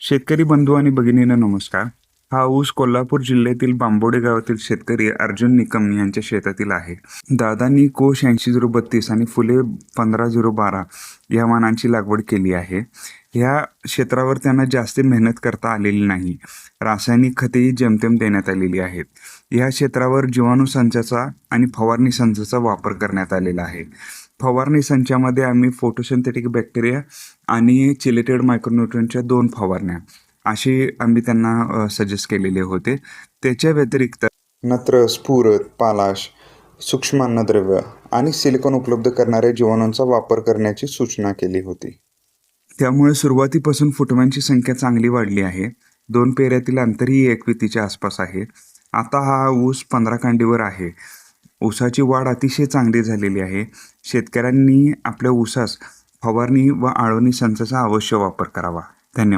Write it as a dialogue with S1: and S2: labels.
S1: शेतकरी बंधू आणि भगिनींनो नमस्कार. हा ऊस कोल्हापूर जिल्ह्यातील बांबोडे गावातील शेतकरी अर्जुन निकम यांच्या शेतातील आहे. दादांनी कोश 8032 आणि फुले 15012 या वाणांची लागवड केली आहे. ह्या क्षेत्रावर त्यांना जास्त मेहनत करता आलेली नाही. रासायनिक खतेही जेमतेम देण्यात आलेली आहेत. या क्षेत्रावर जीवाणू संचाचा आणि फवारणी संचाचा वापर करण्यात आलेला आहे. फवारणी संचामध्ये आम्ही फोटोसिंथेटिक बॅक्टेरिया आणि चिलेटेड मायक्रोन्यूट्रनच्या 2 फवारण्या असे आम्ही त्यांना सजेस्ट केलेले होते. त्याच्या व्यतिरिक्त नत्र, स्फुरद, पालाश, सूक्ष्म अन्नद्रव्य आणि सिलिकॉन उपलब्ध करणाऱ्या जीवाणूंचा वापर करण्याची सूचना केली होती. त्यामुळे सुरुवातीपासून फुटव्यांची संख्या चांगली वाढली आहे. 2 पेऱ्यातील अंतरही 1 वितीच्या आसपास आहे. आता हा ऊस 15 कांडीवर आहे. ऊसाची वाढ अतिशय चांगली झालेली आहे. शेतकऱ्यांनी आपल्या ऊसास फवारणी व आळवणी संचाचा अवश्य वापर करावा.